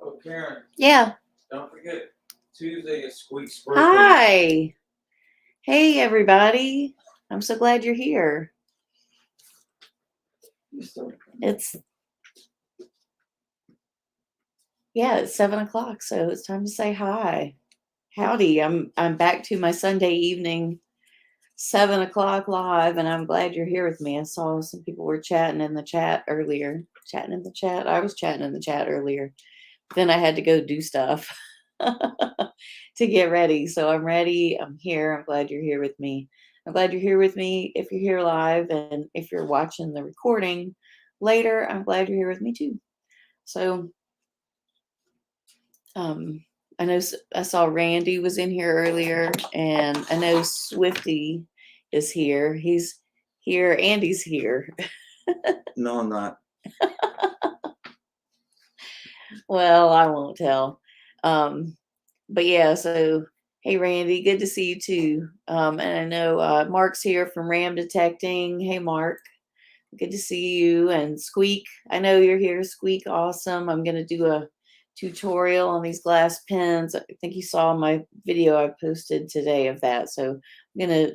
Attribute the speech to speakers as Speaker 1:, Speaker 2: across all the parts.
Speaker 1: Oh, Karen,
Speaker 2: Yeah.
Speaker 1: don't forget, Tuesday is Squeak's birthday.
Speaker 2: Hi. Hey, everybody. I'm so glad you're here. It's 7:00, so it's time to say hi. Howdy. I'm back to my Sunday evening 7:00 live, and I'm glad you're here with me. I saw some people were chatting in the chat earlier. Chatting in the chat. I was chatting in the chat earlier. Then I had to go do stuff to get ready. So I'm ready. I'm here. I'm glad you're here with me. I'm glad you're here with me if you're here live, and if you're watching the recording later, I'm glad you're here with me too. So I know I saw Randy was in here earlier, and I know Swifty is here. He's here. Andy's here.
Speaker 1: No, I'm not.
Speaker 2: Well, I won't tell. But yeah, so hey Randy, good to see you too. And I know Mark's here from Ram Detecting. Hey Mark, good to see you. And Squeak, I know you're here. Squeak, awesome. I'm gonna do a tutorial on these glass pens. I think you saw my video I posted today of that. So I'm gonna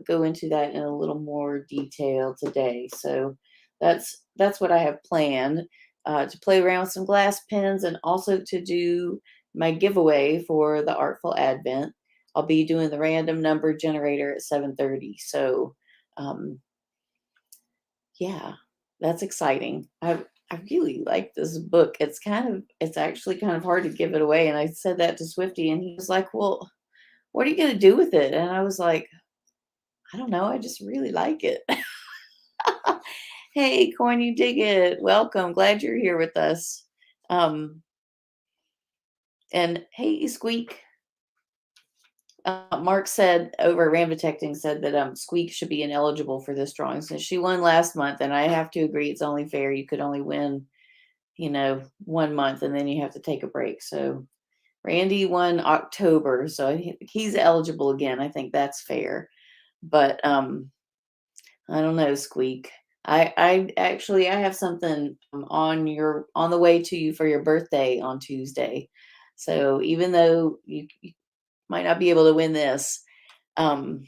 Speaker 2: go into that in a little more detail today. So that's what I have planned. To play around with some glass pens, and also to do my giveaway for the Artful Advent. I'll be doing the random number generator at 7:30. So um, yeah, that's exciting. I really like this book. It's actually kind of hard to give it away. And I said that to Swifty, and he was like, "Well, what are you gonna do with it?" And I was like, "I don't know. I just really like it." Hey, Corn, you dig it. Welcome. Glad you're here with us. Um, and hey, Squeak. Mark said over at Ram Detecting said that Squeak should be ineligible for this drawing since she won last month, and I have to agree it's only fair. You could only win, 1 month, and then you have to take a break. So Randy won October, so he's eligible again. I think that's fair. But I don't know, Squeak. I have something on the way to you for your birthday on Tuesday. So even though you might not be able to win this, um,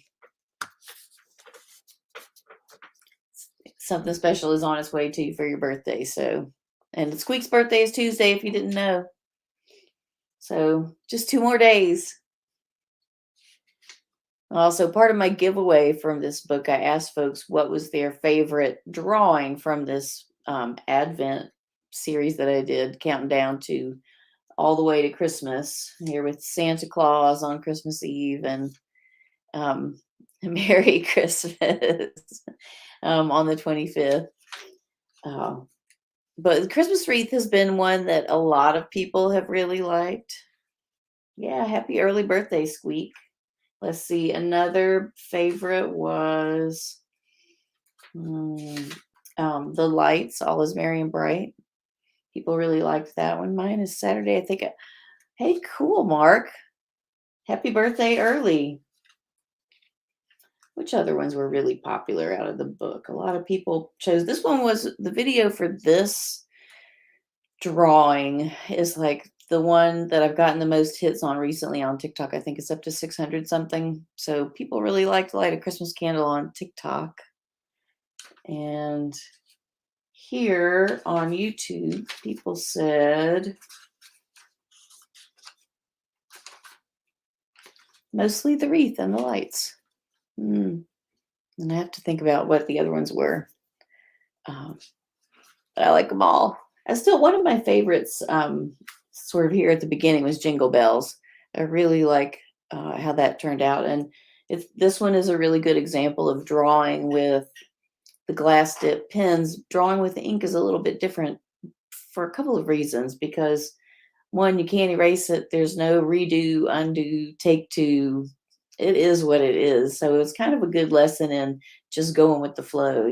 Speaker 2: something special is on its way to you for your birthday. So, and Squeak's birthday is Tuesday, if you didn't know. So just 2 more days. Also, part of my giveaway from this book, I asked folks what was their favorite drawing from this Advent series that I did, counting down to all the way to Christmas, here with Santa Claus on Christmas Eve, and Merry Christmas on the 25th. But the Christmas wreath has been one that a lot of people have really liked. Yeah, happy early birthday, Squeak. Let's see. Another favorite was the lights, all is merry and bright. People really liked that one. Mine is Saturday. I think. Hey, cool, Mark. Happy birthday early. Which other ones were really popular out of the book? A lot of people chose this one. Was the video for this drawing is like the one that I've gotten the most hits on recently on TikTok. I think it's up to 600 something. So people really like to light a Christmas candle on TikTok. And here on YouTube, people said mostly the wreath and the lights. And I have to think about what the other ones were. But I like them all. One of my favorites, sort of here at the beginning, was Jingle Bells. I really like how that turned out. And this one is a really good example of drawing with the glass dip pens. Drawing with ink is a little bit different for a couple of reasons, because one, you can't erase it. There's no redo, undo, take two. It is what it is. So it's kind of a good lesson in just going with the flow.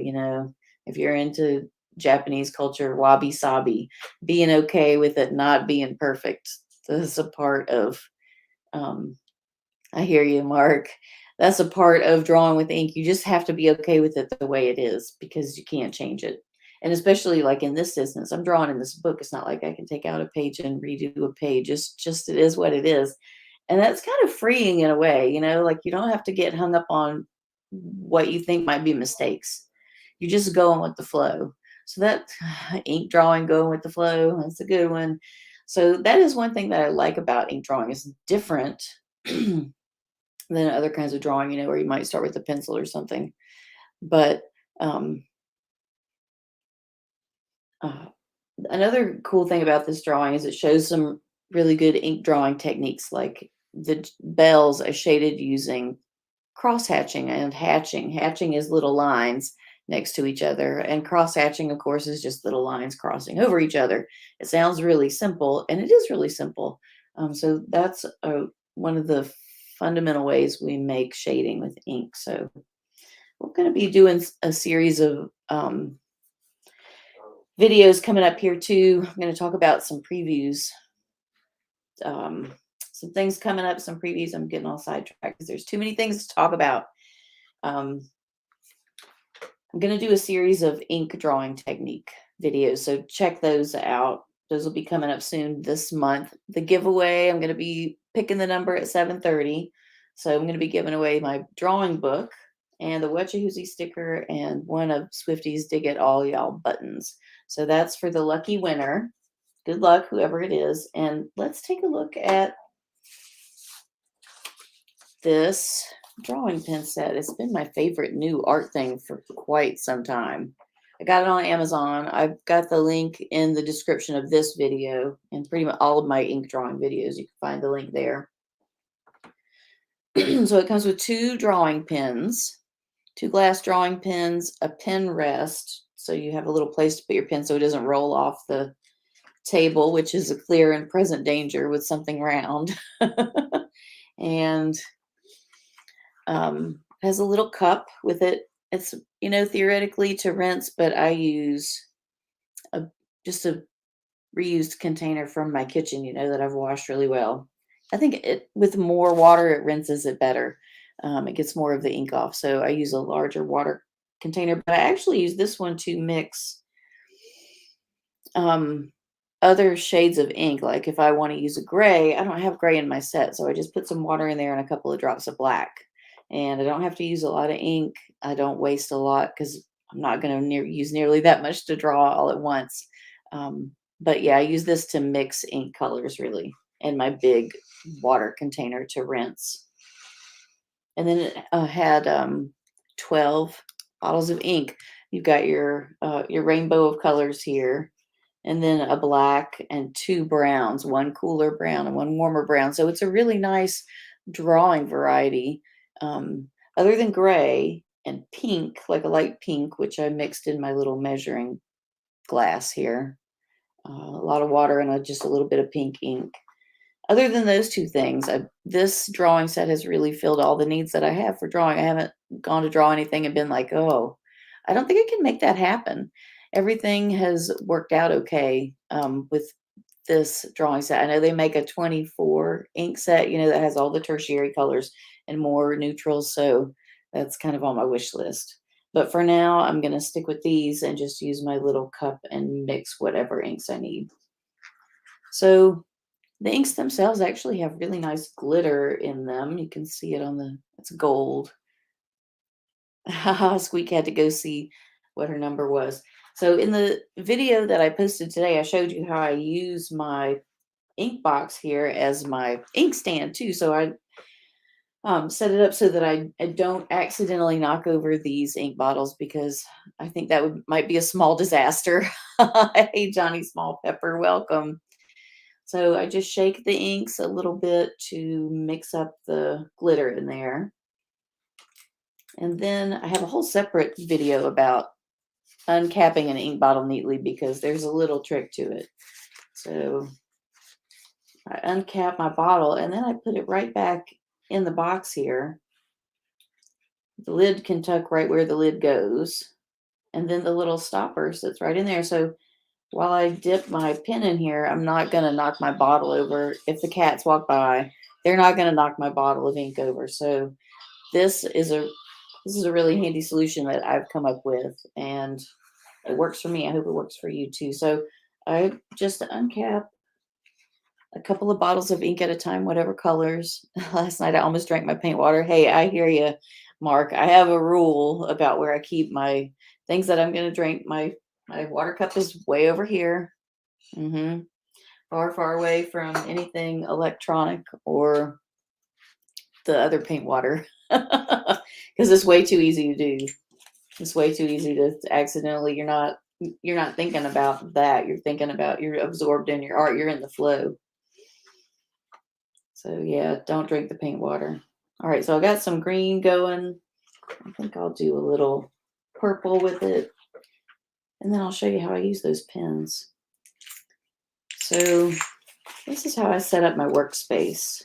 Speaker 2: If you're into Japanese culture, wabi sabi, being okay with it not being perfect. That's a part of, I hear you, Mark. That's a part of drawing with ink. You just have to be okay with it the way it is, because you can't change it. And especially like in this instance, I'm drawing in this book. It's not like I can take out a page and redo a page. It's just, it is what it is. And that's kind of freeing in a way, like you don't have to get hung up on what you think might be mistakes. You're just going with the flow. So that ink drawing, going with the flow, that's a good one. So that is one thing that I like about ink drawing. It's different than other kinds of drawing, where you might start with a pencil or something. But another cool thing about this drawing is it shows some really good ink drawing techniques, like the bells are shaded using cross hatching and hatching. Hatching is little lines next to each other, and cross hatching, of course, is just little lines crossing over each other. It sounds really simple, and it is really simple. So that's one of the fundamental ways we make shading with ink. So we're going to be doing a series of videos coming up here too. I'm going to talk about some previews, some things coming up, some previews. I'm getting all sidetracked because there's too many things to talk about. I'm going to do a series of ink drawing technique videos, so check those out. Those will be coming up soon this month. The giveaway, I'm going to be picking the number at 7:30. So I'm going to be giving away my drawing book and the Wetchahoosie sticker and one of Swifty's Dig It All Y'all buttons. So that's for the lucky winner. Good luck, whoever it is. And let's take a look at this drawing pen set. It's been my favorite new art thing for quite some time. I got it on Amazon. I've got the link in the description of this video and pretty much all of my ink drawing videos. You can find the link there. So it comes with 2 drawing pens, 2 glass drawing pens, a pen rest, so you have a little place to put your pen so it doesn't roll off the table, which is a clear and present danger with something round. And has a little cup with it. It's, theoretically to rinse, but I use just a reused container from my kitchen, that I've washed really well. I think with more water, it rinses it better. It gets more of the ink off. So I use a larger water container, but I actually use this one to mix other shades of ink. Like if I want to use a gray, I don't have gray in my set. So I just put some water in there and a couple of drops of black. And I don't have to use a lot of ink. I don't waste a lot because I'm not going to use nearly that much to draw all at once. But yeah, I use this to mix ink colors really, and my big water container to rinse. And then it had 12 bottles of ink. You've got your rainbow of colors here, and then a black and 2 browns, one cooler brown and one warmer brown. So it's a really nice drawing variety. Other than gray and pink, like a light pink, which I mixed in my little measuring glass here. A lot of water and just a little bit of pink ink. Other than those 2 things, this drawing set has really filled all the needs that I have for drawing. I haven't gone to draw anything and been like, oh, I don't think I can make that happen. Everything has worked out okay with this drawing set. I know they make a 24 ink set, that has all the tertiary colors and more neutrals. So that's kind of on my wish list. But for now, I'm going to stick with these and just use my little cup and mix whatever inks I need. So the inks themselves actually have really nice glitter in them. You can see it it's gold. Squeak had to go see what her number was. So in the video that I posted today, I showed you how I use my ink box here as my ink stand too. So I set it up so that I don't accidentally knock over these ink bottles, because I think that might be a small disaster. Hey, Johnny Small Pepper, welcome. So I just shake the inks a little bit to mix up the glitter in there. And then I have a whole separate video about uncapping an ink bottle neatly, because there's a little trick to it. So I uncap my bottle and then I put it right back in the box here. The lid can tuck right where the lid goes. And then the little stopper sits right in there. So while I dip my pen in here, I'm not going to knock my bottle over. If the cats walk by, they're not going to knock my bottle of ink over. So this is a really handy solution that I've come up with. And It works for me. I hope it works for you too. So I just uncap a couple of bottles of ink at a time, whatever colors. Last night I almost drank my paint water. Hey, I hear you, Mark. I have a rule about where I keep my things that I'm going to drink. My water cup is way over here. Far, far away from anything electronic or the other paint water. Because it's way too easy to do. It's way too easy to accidentally, you're not thinking about that. You're thinking about, you're absorbed in your art. You're in the flow. So yeah, don't drink the paint water. All right, so I got some green going. I think I'll do a little purple with it. And then I'll show you how I use those pens. So this is how I set up my workspace.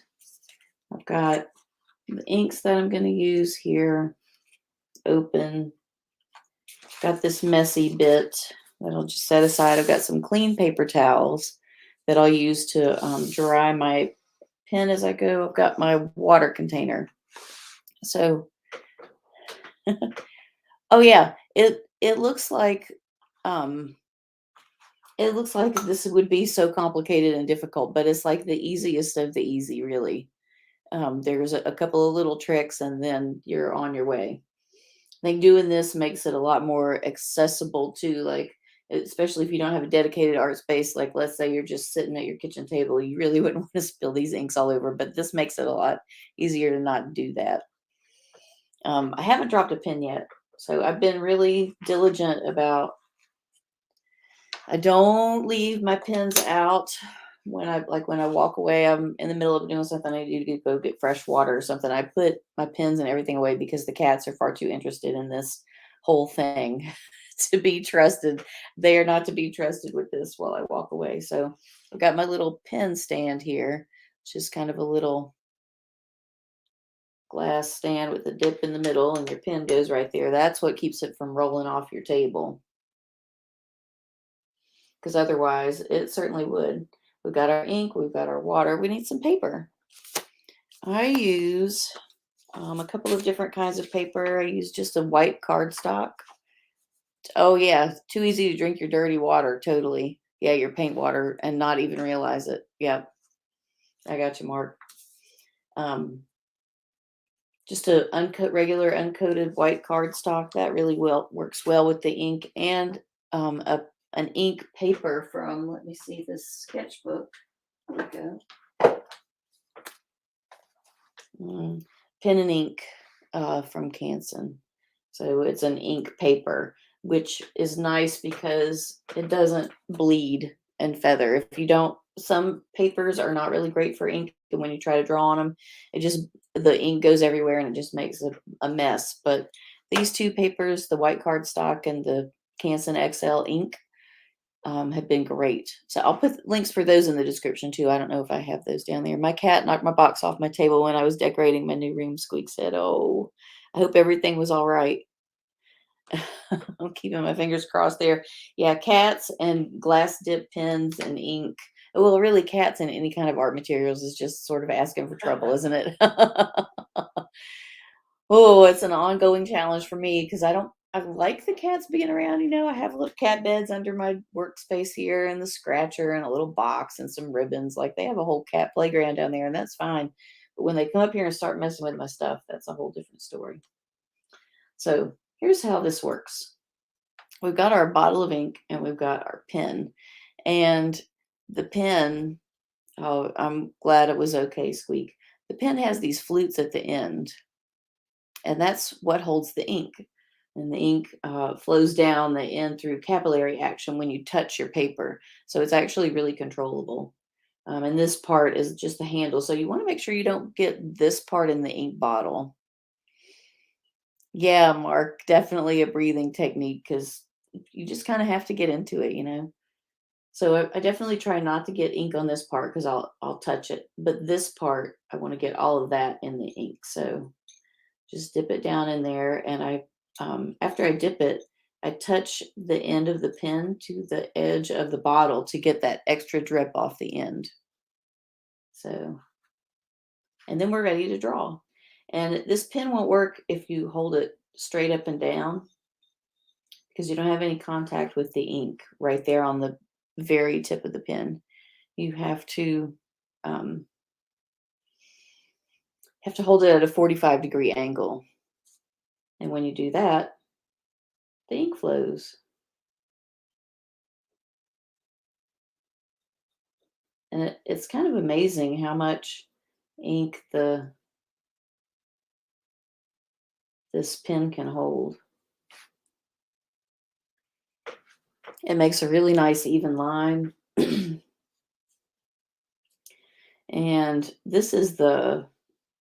Speaker 2: I've got the inks that I'm going to use here open. Got this messy bit that I'll just set aside. I've got some clean paper towels that I'll use to dry my pen as I go. I've got my water container. So, oh yeah, it looks like this would be so complicated and difficult, but it's like the easiest of the easy, really. There's a couple of little tricks, and then you're on your way. I think doing this makes it a lot more accessible to, like, especially if you don't have a dedicated art space. Like, let's say you're just sitting at your kitchen table, you really wouldn't want to spill these inks all over, but this makes it a lot easier to not do that. I haven't dropped a pen yet, so I've been really diligent about, I don't leave my pens out when I walk away. I'm in the middle of doing something, I need to go get fresh water or something. I put my pens and everything away because the cats are far too interested in this whole thing to be trusted. They are not to be trusted with this while I walk away. So I've got my little pen stand here, which is kind of a little glass stand with a dip in the middle, and your pen goes right there. That's what keeps it from rolling off your table, because otherwise it certainly would. We've got our ink, we've got our water, we need some paper. I use a couple of different kinds of paper. I use just a white cardstock. Oh yeah, too easy to drink your dirty water, totally. Yeah, your paint water and not even realize it. Yep, I got you, Mark. Just a regular uncoated white cardstock that really works well with the ink, and an ink paper from, let me see, this sketchbook. There we go. Pen and ink from Canson. So it's an ink paper, which is nice because it doesn't bleed and feather. If you don't, some papers are not really great for ink, and when you try to draw on them, the ink goes everywhere and it just makes a mess. But these two papers, the white cardstock and the Canson XL ink, have been great. So I'll put links for those in the description too. I don't know if I have those down there. My cat knocked my box off my table when I was decorating my new room. Squeak said, "Oh, I hope everything was all right." I'm keeping my fingers crossed there. Yeah, cats and glass dip pens and ink. Well, really, cats and any kind of art materials is just sort of asking for trouble, isn't it? Oh, it's an ongoing challenge for me because I like the cats being around. I have little cat beds under my workspace here, and the scratcher and a little box and some ribbons. Like, they have a whole cat playground down there, and that's fine. But when they come up here and start messing with my stuff, that's a whole different story. So here's how this works. We've got our bottle of ink and we've got our pen. And the pen, oh, I'm glad it was okay, Squeak. The pen has these flutes at the end, and that's what holds the ink. And the ink flows down the end through capillary action when you touch your paper. So it's actually really controllable. And this part is just the handle. So you want to make sure you don't get this part in the ink bottle. Yeah, Mark, definitely a breathing technique, because you just kind of have to get into it. So I definitely try not to get ink on this part because I'll touch it. But this part, I want to get all of that in the ink. So just dip it down in there, and after I dip it, I touch the end of the pen to the edge of the bottle to get that extra drip off the end. So, and then we're ready to draw. And this pen won't work if you hold it straight up and down, because you don't have any contact with the ink right there on the very tip of the pen. You um, have to hold it at a 45-degree angle. And when you do that, the ink flows. And it's kind of amazing how much ink this pen can hold. It makes a really nice even line. And this is the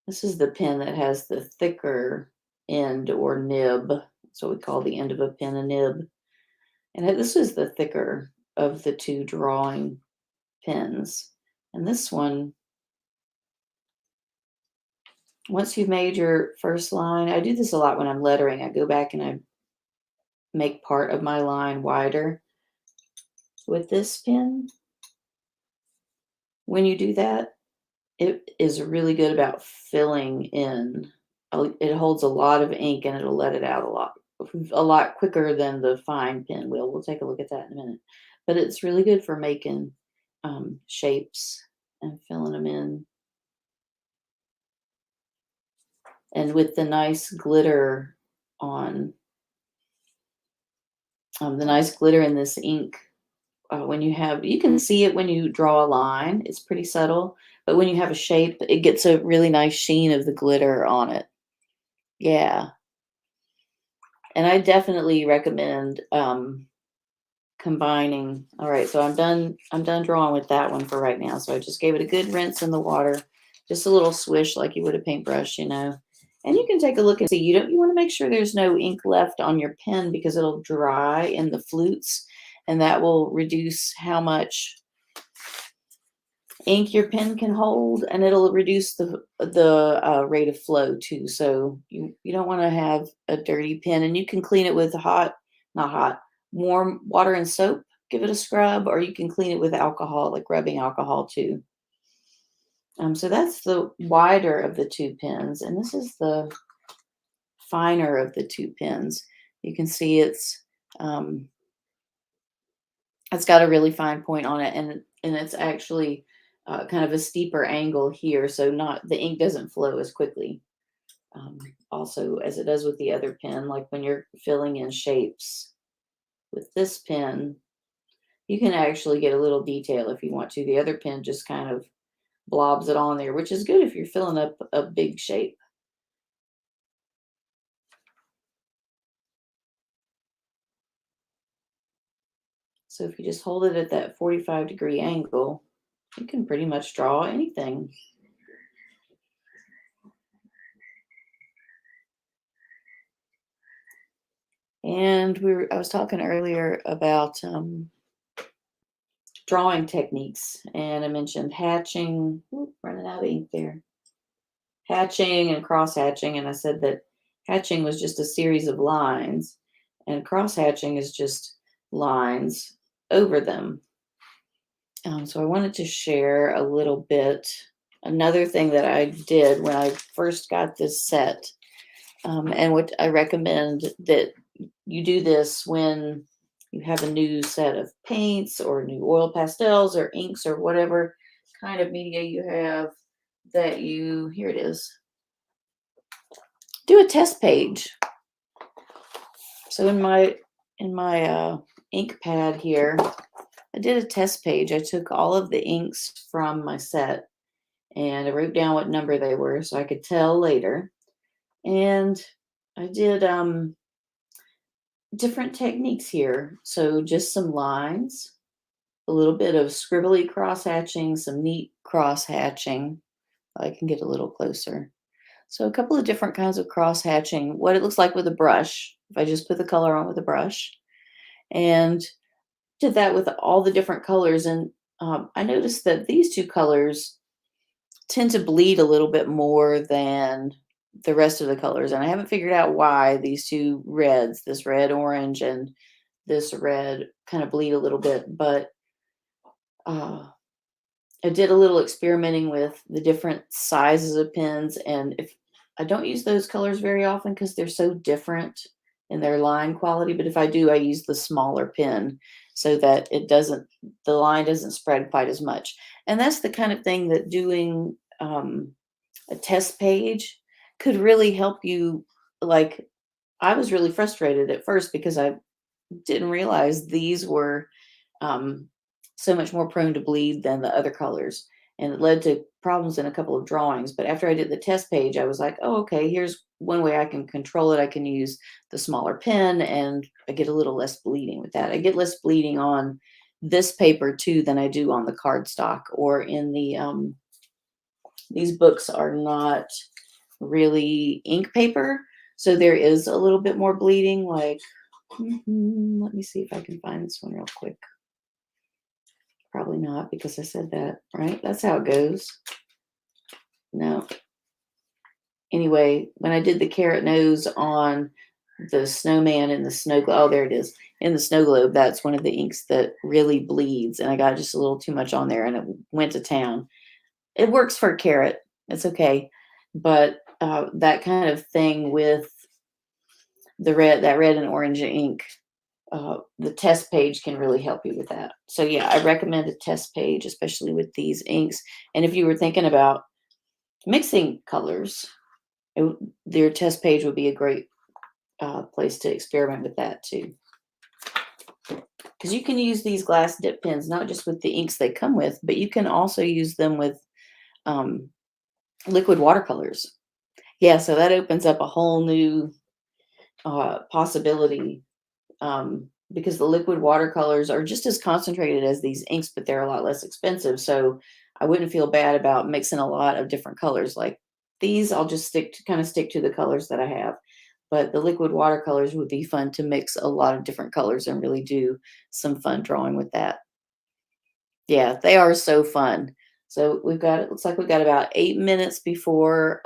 Speaker 2: pen that has the thicker end or nib. That's what we call the end of a pen, a nib. And this is the thicker of the two drawing pens. And this one, once you've made your first line, I do this a lot when I'm lettering. I go back and I make part of my line wider with this pen. When you do that, it is really good about filling in. It holds a lot of ink and it'll let it out a lot quicker than the fine pen will. We'll take a look at that in a minute. But it's really good for making shapes and filling them in. And with the nice glitter on, the nice glitter in this ink, you can see it when you draw a line. It's pretty subtle. But when you have a shape, it gets a really nice sheen of the glitter on it. Yeah. And I definitely recommend combining. All right, so I'm done drawing with that one for right now. So I just gave it a good rinse in the water, just a little swish like you would a paintbrush, And you can take a look and see. You want to make sure there's no ink left on your pen because it'll dry in the flutes, and that will reduce how much ink your pen can hold, and it'll reduce the rate of flow too. So you don't want to have a dirty pen, and you can clean it with warm water and soap. Give it a scrub, or you can clean it with alcohol, like rubbing alcohol too. So that's the wider of the two pens, and this is the finer of the two pens. You can see it's got a really fine point on it, and it's actually kind of a steeper angle here, so the ink doesn't flow as quickly. Also, as it does with the other pen, like when you're filling in shapes with this pen, you can actually get a little detail if you want to. The other pen just kind of blobs it on there, which is good if you're filling up a big shape. So if you just hold it at that 45-degree angle, you can pretty much draw anything. And I was talking earlier about drawing techniques, and I mentioned hatching. Running out of ink there. Hatching and cross hatching, and I said that hatching was just a series of lines, and cross hatching is just lines over them. So I wanted to share a little bit. Another thing that I did when I first got this set, and what I recommend that you do this when you have a new set of paints or new oil pastels or inks or whatever kind of media you have here it is. Do a test page. So in my ink pad here, I did a test page. I took all of the inks from my set and I wrote down what number they were so I could tell later. And I did different techniques here. So just some lines, a little bit of scribbly cross hatching, some neat cross hatching. I can get a little closer. So a couple of different kinds of cross hatching, what it looks like with a brush. If I just put the color on with a brush, and did that with all the different colors. And I noticed that these two colors tend to bleed a little bit more than the rest of the colors. And I haven't figured out why these two reds, this red orange and this red, kind of bleed a little bit. But I did a little experimenting with the different sizes of pens. And if I don't use those colors very often because they're so different in their line quality, but if I do, I use the smaller pen so that the line doesn't spread quite as much. And that's the kind of thing that doing a test page could really help you. Like, I was really frustrated at first because I didn't realize these were um, so much more prone to bleed than the other colors. And it led to problems in a couple of drawings. But after I did the test page, I was like, oh, okay, here's one way I can control it. I can use the smaller pen and I get a little less bleeding with that. I get less bleeding on this paper too than I do on the cardstock or in the, these books are not really ink paper. So there is a little bit more bleeding. Like, let me see if I can find this one real quick. Probably not because I said that, right? That's how it goes. No. Anyway, when I did the carrot nose on the snowman and the snow globe, oh, there it is. In the snow globe, that's one of the inks that really bleeds. And I got just a little too much on there and it went to town. It works for a carrot. It's okay. But that kind of thing with that red and orange ink, the test page can really help you with that. So yeah, I recommend a test page, especially with these inks. And if you were thinking about mixing colors, their test page would be a great place to experiment with that too. Because you can use these glass dip pens, not just with the inks they come with, but you can also use them with liquid watercolors. Yeah, so that opens up a whole new possibility, because the liquid watercolors are just as concentrated as these inks, but they're a lot less expensive. So I wouldn't feel bad about mixing a lot of different colors. Like these, I'll just stick to the colors that I have. But the liquid watercolors would be fun to mix a lot of different colors and really do some fun drawing with that. Yeah, they are so fun. So it looks like we've got about 8 minutes before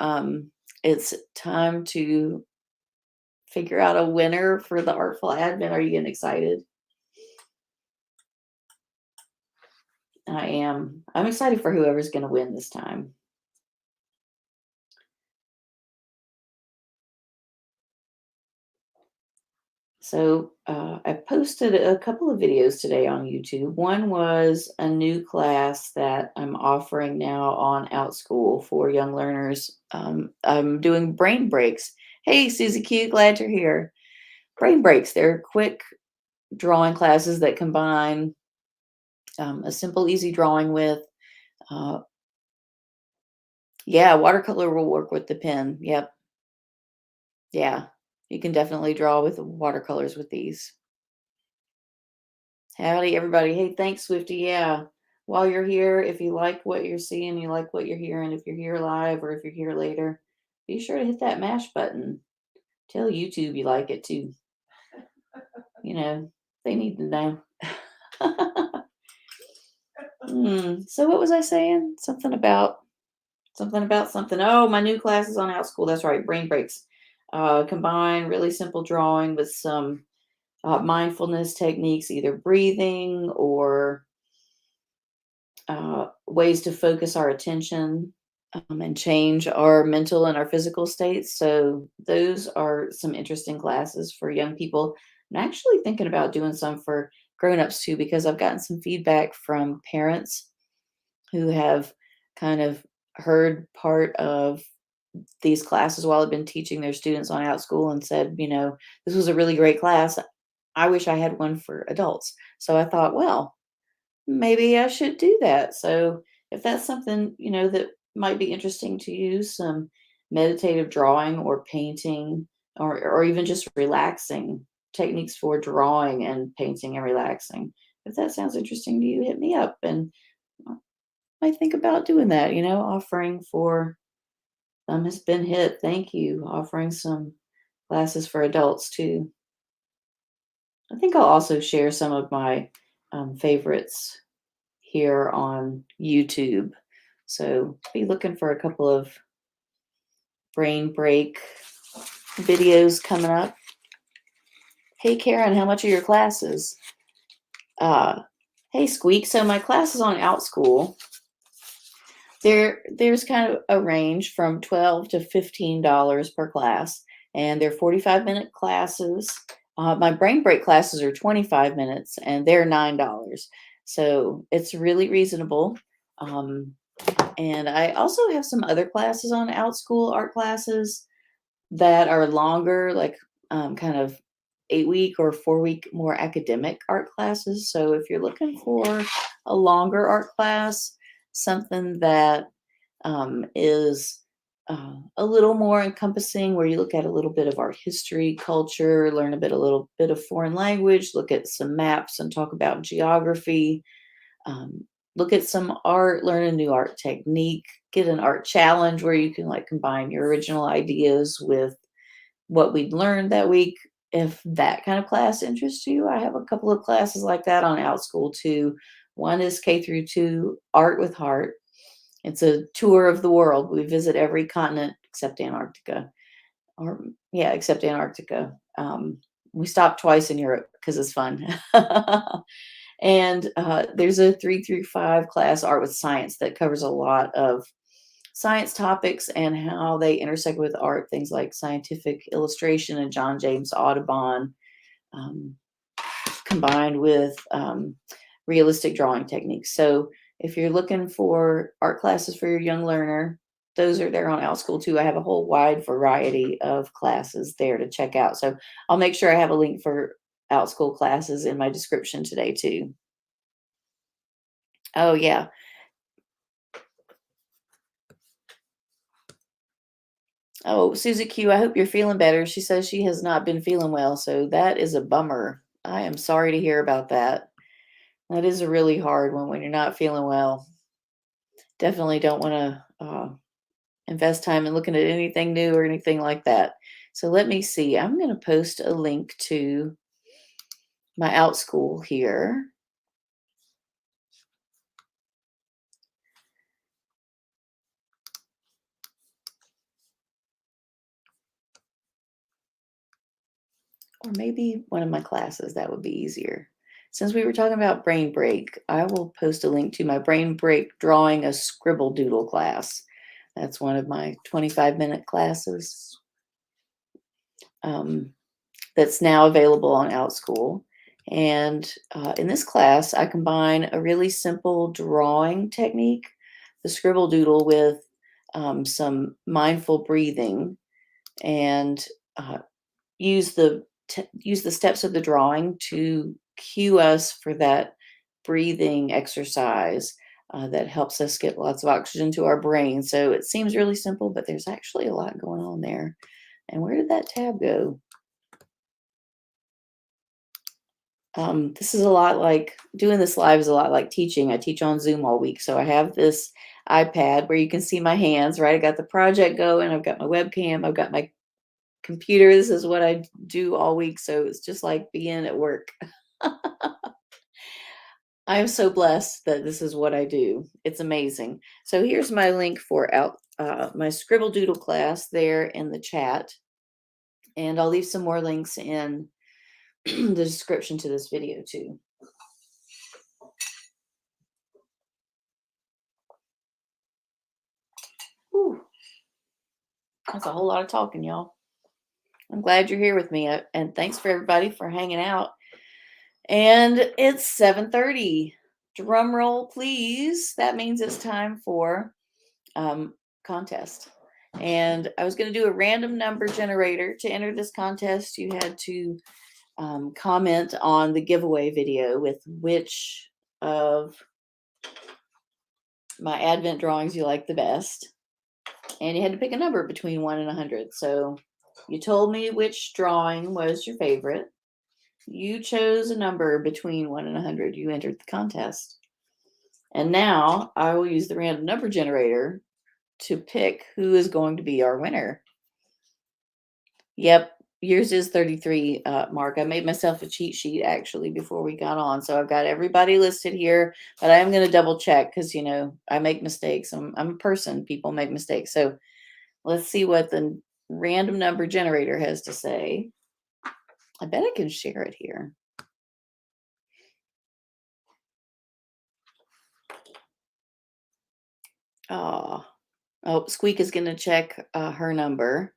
Speaker 2: it's time to figure out a winner for the Artful Advent. Are you getting excited? I am. I'm excited for whoever's going to win this time. So I posted a couple of videos today on YouTube. One was a new class that I'm offering now on Outschool for young learners. I'm doing brain breaks. Hey, Susie Q, glad you're here. Brain breaks. They're quick drawing classes that combine a simple, easy drawing with, yeah, watercolor will work with the pen. Yep. Yeah, you can definitely draw with watercolors with these. Howdy, everybody. Hey, thanks, Swifty. Yeah. While you're here, if you like what you're seeing, you like what you're hearing, if you're here live or if you're here later, be sure to hit that mash button. Tell YouTube you like it too. You know, they need to know. So what was I saying? Something about something. Oh, my new class is on Outschool. That's right. Brain breaks. Combine really simple drawing with some mindfulness techniques, either breathing or ways to focus our attention and change our mental and our physical states. So those are some interesting classes for young people. I'm actually thinking about doing some for grown-ups too, because I've gotten some feedback from parents who have kind of heard part of these classes while I've been teaching their students on Outschool and said, this was a really great class. I wish I had one for adults. So I thought, well, maybe I should do that. So if that's something, that might be interesting to you, some meditative drawing or painting or even just relaxing techniques for drawing and painting and relaxing. If that sounds interesting to you, hit me up and I might think about doing that, offering for has been hit. Thank you. Offering some classes for adults too. I think I'll also share some of my favorites here on YouTube. So be looking for a couple of brain break videos coming up. Hey Karen, how much are your classes? Hey Squeak, so my classes on Outschool, there's kind of a range from $12 to $15 per class. and they're 45-minute classes. My brain break classes are 25 minutes, and they're $9. So it's really reasonable. Um, and I also have some other classes on Outschool art classes that are longer, like kind of 8-week or 4-week more academic art classes. So if you're looking for a longer art class, something that is a little more encompassing, where you look at a little bit of art history, culture, learn a little bit of foreign language, look at some maps and talk about geography, um, look at some art, learn a new art technique, get an art challenge where you can like combine your original ideas with what we'd learned that week. If that kind of class interests you, I have a couple of classes like that on Outschool too. One is K-2 Art with Heart. It's a tour of the world. We visit every continent except Antarctica. Or yeah, except Antarctica. We stop twice in Europe because it's fun. And there's a 3 through 5 class, Art with Science, that covers a lot of science topics and how they intersect with art, things like scientific illustration and John James Audubon, um, combined with realistic drawing techniques. So if you're looking for art classes for your young learner, those are there on Outschool too. I have a whole wide variety of classes there to check out. So I'll make sure I have a link for Outschool classes in my description today too. Oh yeah. Oh, Susie Q, I hope you're feeling better. She says she has not been feeling well, so that is a bummer. I am sorry to hear about that. That is a really hard one when you're not feeling well. Definitely don't want to invest time in looking at anything new or anything like that. So let me see. I'm going to post a link to my Outschool here. Or maybe one of my classes, that would be easier. Since we were talking about brain break, I will post a link to my brain break drawing a scribble doodle class. That's one of my 25-minute classes that's now available on Outschool. And in this class, I combine a really simple drawing technique, the scribble doodle, with some mindful breathing, and uh, use the steps of the drawing to cue us for that breathing exercise that helps us get lots of oxygen to our brain. So it seems really simple, but there's actually a lot going on there. And where did that tab go? This is a lot like doing this live is a lot like teaching. I teach on Zoom all week. So I have this iPad where you can see my hands, right? I got the project going. I've got my webcam. I've got my computer. This is what I do all week. So it's just like being at work. I am so blessed that this is what I do. It's amazing. So here's my link for my Scribble Doodle class there in the chat. And I'll leave some more links in the description to this video too. Whew. That's a whole lot of talking, y'all. I'm glad you're here with me, and thanks for everybody for hanging out. And it's 7:30. Drum roll, please. That means it's time for contest. And I was going to do a random number generator. To enter this contest, you had to comment on the giveaway video with which of my Advent drawings you like the best. And you had to pick a number between 1 and 100. So you told me which drawing was your favorite. You chose a number between 1 and 100. You entered the contest. And now I will use the random number generator to pick who is going to be our winner. Yep, yours is 33, Mark. I made myself a cheat sheet actually before we got on. So I've got everybody listed here, but I am going to double check because, you know, I make mistakes. I'm a person. People make mistakes. So let's see what the random number generator has to say. I bet I can share it here. Oh, Squeak is going to check her number.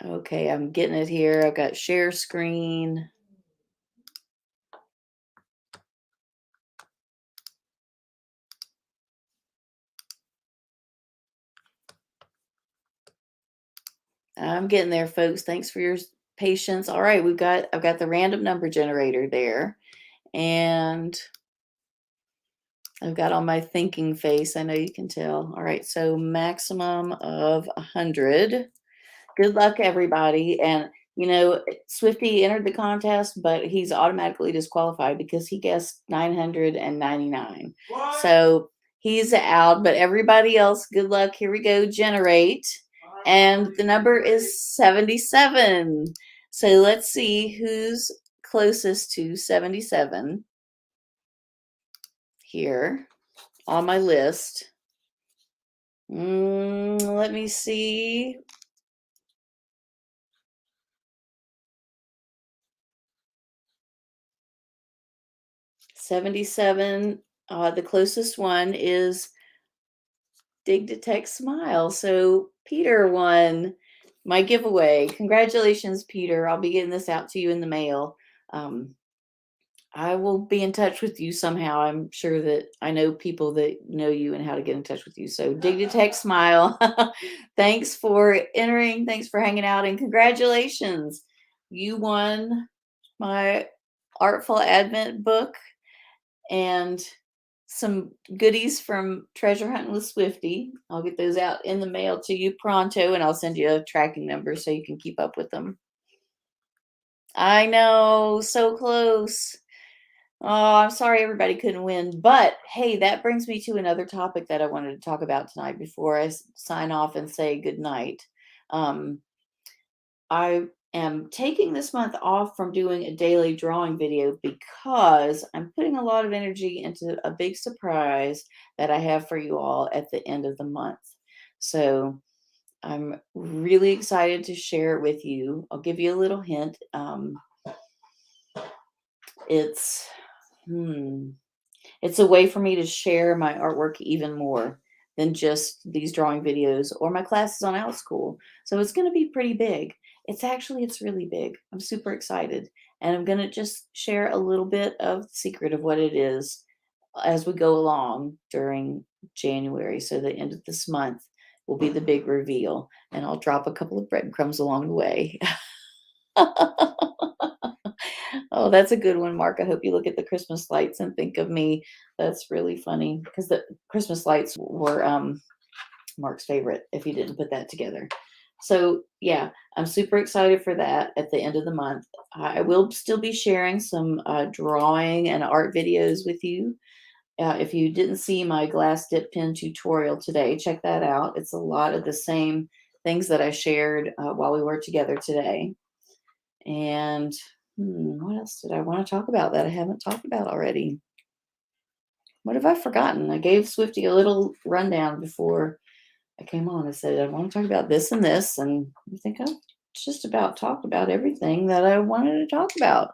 Speaker 2: Okay, I'm getting it here. I've got share screen. I'm getting there, folks. Thanks for your patience. All right, I've got the random number generator there, and I've got on my thinking face. I know you can tell. All right, so maximum of 100. Good luck, everybody. And Swifty entered the contest, but he's automatically disqualified because he guessed 999.
Speaker 1: What?
Speaker 2: So he's out, but everybody else, good luck. Here we go. Generate. And the number is 77. So let's see who's closest to 77 here on my list. Let me see. 77. The closest one is Dig Detect Smile. So Peter won my giveaway. Congratulations, Peter. I'll be getting this out to you in the mail. I will be in touch with you somehow. I'm sure that I know people that know you and how to get in touch with you. So Dig Detect Smile. Thanks for entering. Thanks for hanging out. And congratulations. You won my Artful Advent book and some goodies from Treasure Hunting with Swifty. I'll get those out in the mail to you pronto, and I'll send you a tracking number so you can keep up with them. I know, so close. Oh, I'm sorry everybody couldn't win. But hey, that brings me to another topic that I wanted to talk about tonight before I sign off and say good night. I am taking this month off from doing a daily drawing video because I'm putting a lot of energy into a big surprise that I have for you all at the end of the month. So I'm really excited to share it with you. I'll give you a little hint. It's a way for me to share my artwork even more than just these drawing videos or my classes on Outschool. So it's going to be pretty big. It's really big. I'm super excited. And I'm going to just share a little bit of the secret of what it is as we go along during January. So the end of this month will be the big reveal. And I'll drop a couple of breadcrumbs along the way. Oh, that's a good one, Mark. I hope you look at the Christmas lights and think of me. That's really funny because the Christmas lights were Mark's favorite if he didn't put that together. So yeah, I'm super excited for that at the end of the month. I will still be sharing some drawing and art videos with you. If you didn't see my glass dip pen tutorial today, check that out. It's a lot of the same things that I shared while we were together today. And what else did I want to talk about that I haven't talked about already? What have I forgotten? I gave Swifty a little rundown before I came on. I said, I want to talk about this and this. And I think I've just about talked about everything that I wanted to talk about.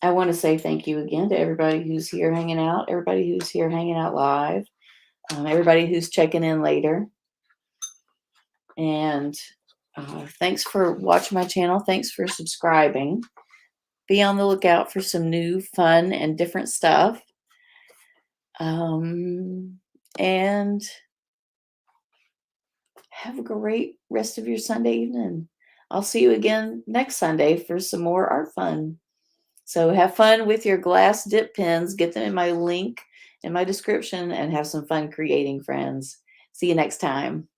Speaker 2: I want to say thank you again to everybody who's here hanging out, everybody who's here hanging out live, everybody who's checking in later. And thanks for watching my channel. Thanks for subscribing. Be on the lookout for some new fun and different stuff. And have a great rest of your Sunday evening. I'll see you again next Sunday for some more art fun. So have fun with your glass dip pens. Get them in my link in my description and have some fun creating, friends. See you next time.